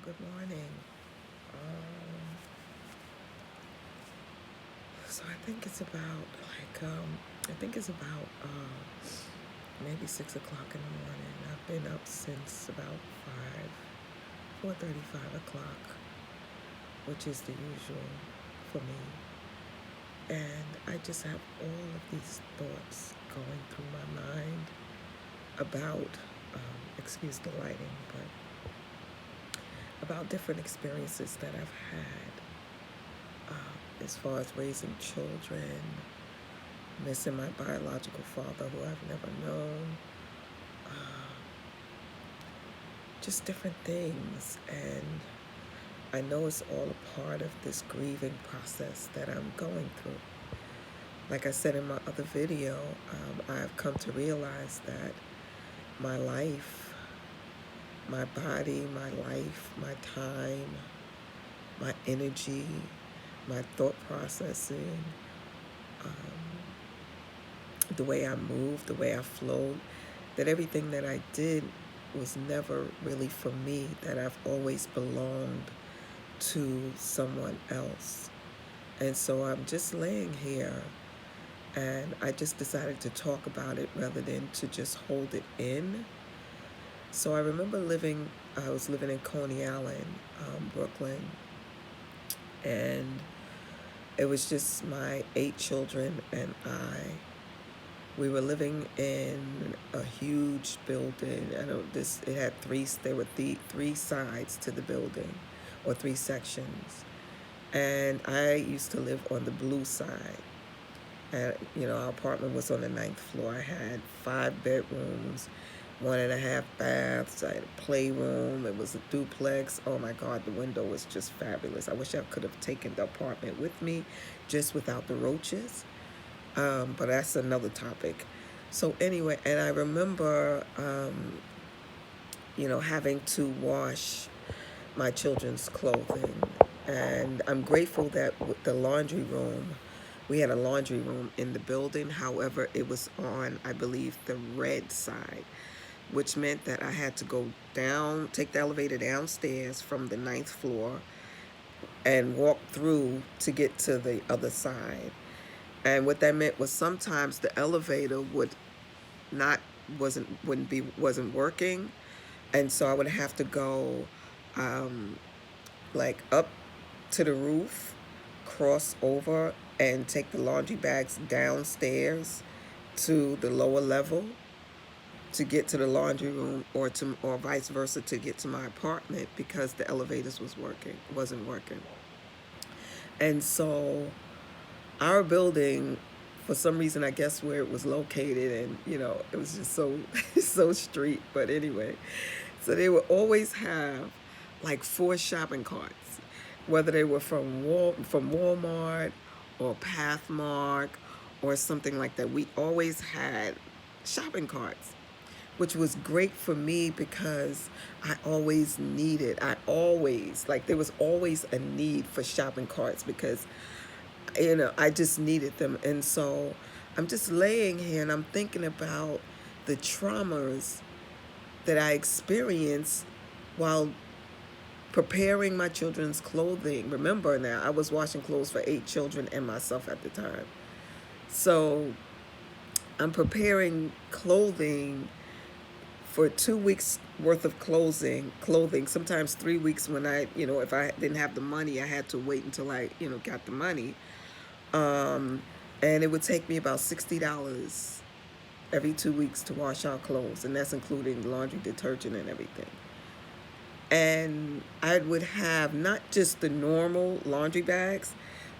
Good morning. Um, so I think it's about I think it's about maybe 6 o'clock in the morning. I've been up since about 4:30, 5 o'clock, which is the usual for me. And I just have all of these thoughts going through my mind about, excuse the lighting, but about different experiences that I've had as far as raising children, missing my biological father who I've never known, uh, just different things. And I know it's all a part of this grieving process that I'm going through. Like I said in my other video, I've come to realize that my life, my body, my life, my time, my energy, my thought processing, the way I moved, the way I flowed, that everything that I did was never really for me, that I've always belonged to someone else. And so I'm just laying here and I just decided to talk about it rather than to just hold it in. So I remember I was living in Coney Island, Brooklyn, and it was just my 8 children and I. We were living in a huge building. It had there were three sides to the building, or 3 sections. And I used to live on the blue side. And, our apartment was on the 9th floor. I had 5 bedrooms, 1.5 baths. I had a playroom. It was a duplex. Oh my God, the window was just fabulous. I wish I could have taken the apartment with me just without the roaches. But that's another topic. So anyway, and I remember, having to wash my children's clothing. And I'm grateful that with the laundry room, we had a laundry room in the building. However, it was on, I believe, the red side, which meant that I had to go down, take the elevator downstairs from the 9th floor and walk through to get to the other side. And what that meant was sometimes the elevator not wasn't working, and so I would have to go like up to the roof, cross over, and take the laundry bags downstairs to the lower level to get to the laundry room, or vice versa to get to my apartment because the elevators wasn't working. And so our building, for some reason, I guess where it was located, and it was just so so street. But anyway, so they would always have like 4 shopping carts, whether they were from Walmart or Pathmark or something like that. We always had shopping carts, which was great for me because there was always a need for shopping carts because I just needed them. And so I'm just laying here and I'm thinking about the traumas that I experienced while preparing my children's clothing. Remember now, I was washing clothes for 8 children and myself at the time. So I'm preparing clothing for 2 weeks worth of clothing, sometimes 3 weeks when if I didn't have the money, I had to wait until I, got the money. Um, and it would take me about $60 every 2 weeks to wash our clothes, and that's including laundry detergent and everything. And I would have not just the normal laundry bags,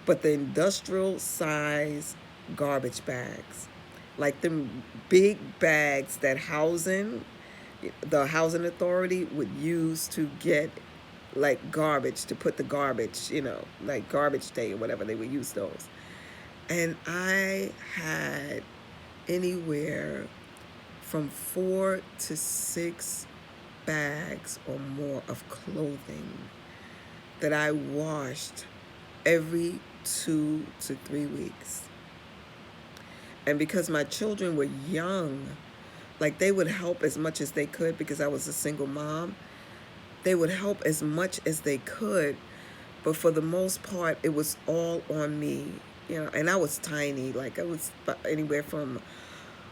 but the industrial size garbage bags, like them big bags that the housing authority would use to get like garbage, to put the garbage, like garbage day or whatever, they would use those. And I had anywhere from 4 to 6 bags or more of clothing that I washed every 2 to 3 weeks. And because my children were young, like they would help as much as they could because I was a single mom. they would help as much as they could, but for the most part, it was all on me. And I was tiny, like I was anywhere from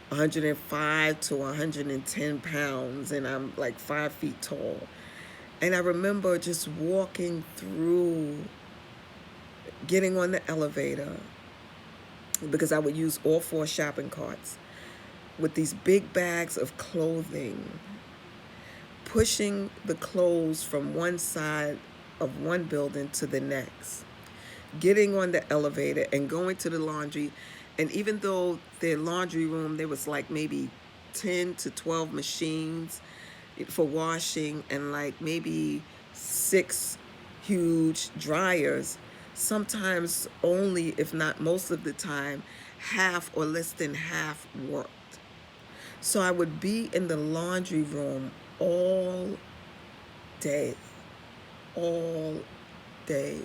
105 to 110 pounds, and I'm like 5 feet tall. And I remember just walking through, getting on the elevator, because I would use all four shopping carts with these big bags of clothing, pushing the clothes from one side of one building to the next, getting on the elevator and going to the laundry. And even though their laundry room, there was like maybe 10 to 12 machines for washing, and like maybe 6 huge dryers, sometimes only, if not most of the time, half or less than half worked. So I would be in the laundry room all day, all day,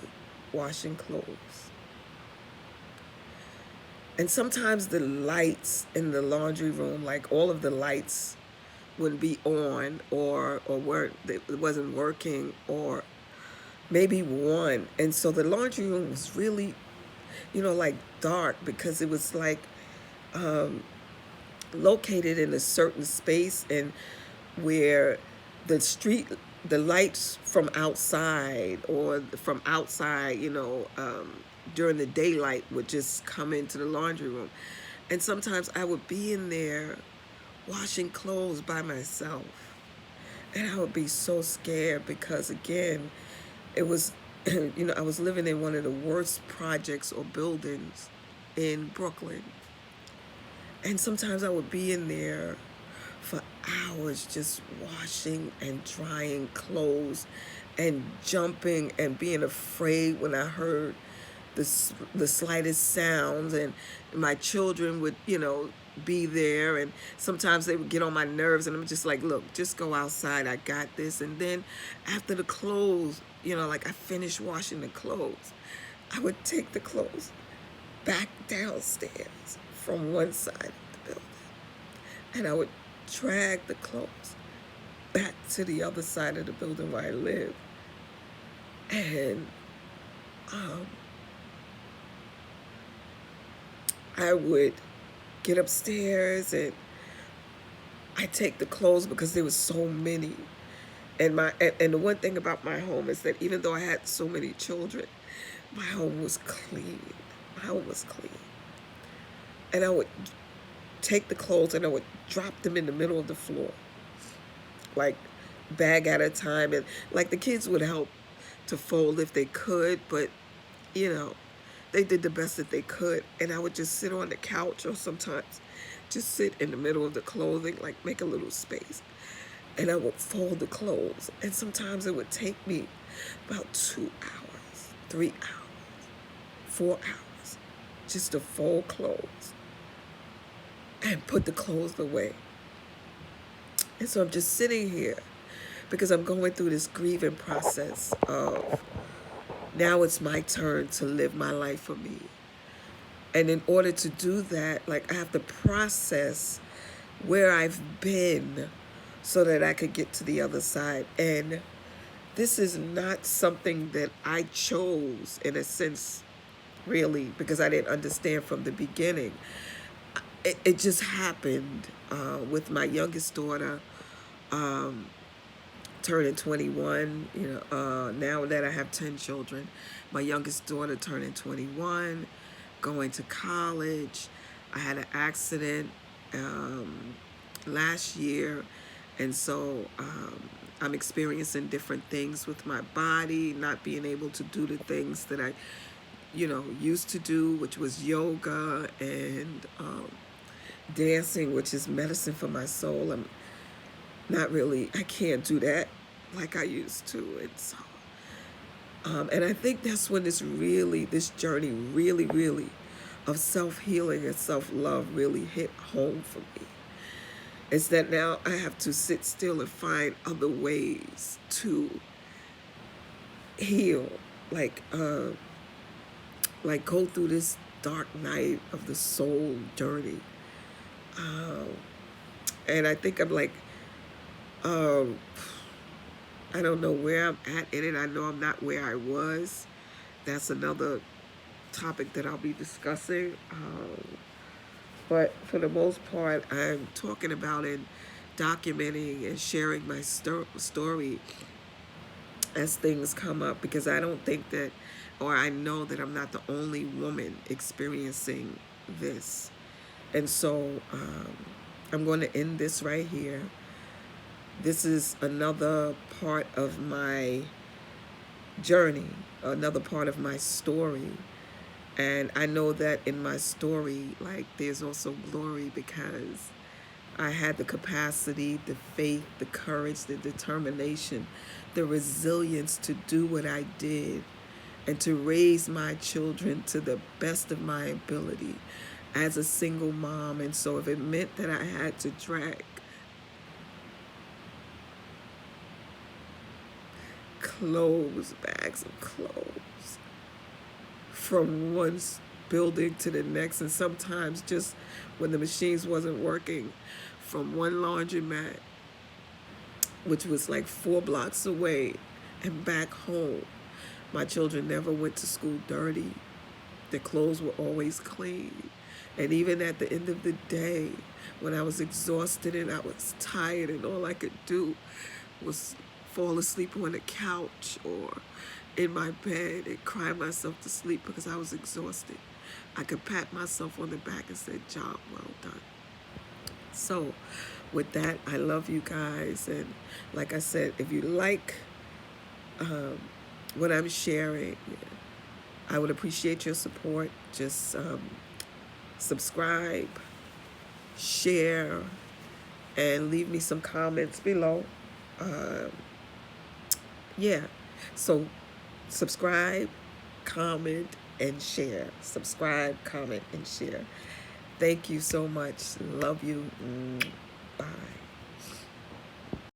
washing clothes. And sometimes the lights in the laundry room, like all of the lights wouldn't be on, or weren't, it wasn't working, or maybe one. And so the laundry room was really, like dark, because it was like located in a certain space, and where the lights from outside, or from outside, during the daylight, would just come into the laundry room. And sometimes I would be in there washing clothes by myself. And I would be so scared, because again, it was, I was living in one of the worst projects or buildings in Brooklyn. And sometimes I would be in there for hours just washing and drying clothes and jumping and being afraid when I heard the slightest sounds, and my children would, be there, and sometimes they would get on my nerves, and I'm just like, look, just go outside, I got this. And then after the clothes, like I finished washing the clothes, I would take the clothes back downstairs from one side of the building, and I would drag the clothes back to the other side of the building where I live. And I would get upstairs, and I take the clothes, because there was so many. And the one thing about my home is that even though I had so many children, my home was clean. My home was clean. And I would take the clothes and I would drop them in the middle of the floor, like bag at a time. And like the kids would help to fold if they could, but they did the best that they could. And I would just sit on the couch, or sometimes just sit in the middle of the clothing, like make a little space. And I would fold the clothes. And sometimes it would take me about 2 hours, 3 hours, 4 hours, just to fold clothes and put the clothes away. And so I'm just sitting here, because I'm going through this grieving process of, now it's my turn to live my life for me. And in order to do that, like, I have to process where I've been so that I could get to the other side. And this is not something that I chose, in a sense, really, because I didn't understand from the beginning. It just happened with my youngest daughter turning 21. Now that I have 10 children, my youngest daughter turning 21, going to college. I had an accident last year, and so I'm experiencing different things with my body, not being able to do the things that I used to do, which was yoga and dancing, which is medicine for my soul. I can't do that like I used to. And so, and I think that's when this journey really of self-healing and self-love really hit home for me. It's that now I have to sit still and find other ways to heal, like go through this dark night of the soul journey. And I think I'm like, I don't know where I'm at in it. I know I'm not where I was. That's another topic that I'll be discussing. But for the most part, I'm talking about and documenting and sharing my story as things come up, because I don't think that, or I know that I'm not the only woman experiencing this. And so I'm going to end this right here. This is another part of my journey, another part of my story. And I know that in my story, like, there's also glory, because I had the capacity, the faith, the courage, the determination, the resilience to do what I did and to raise my children to the best of my ability as a single mom. And so if it meant that I had to drag bags of clothes from one building to the next, and sometimes just when the machines wasn't working, from one laundromat, which was like 4 blocks away, and back home. My children never went to school dirty. Their clothes were always clean. And even at the end of the day, when I was exhausted and I was tired and all I could do was fall asleep on the couch or in my bed and cry myself to sleep because I was exhausted, I could pat myself on the back and say, job well done. So with that, I love you guys. And like I said, if you like what I'm sharing, I would appreciate your support. Just subscribe, share, and leave me some comments below. Yeah, so subscribe, comment, and share. Subscribe, comment, and share. Thank you so much. Love you.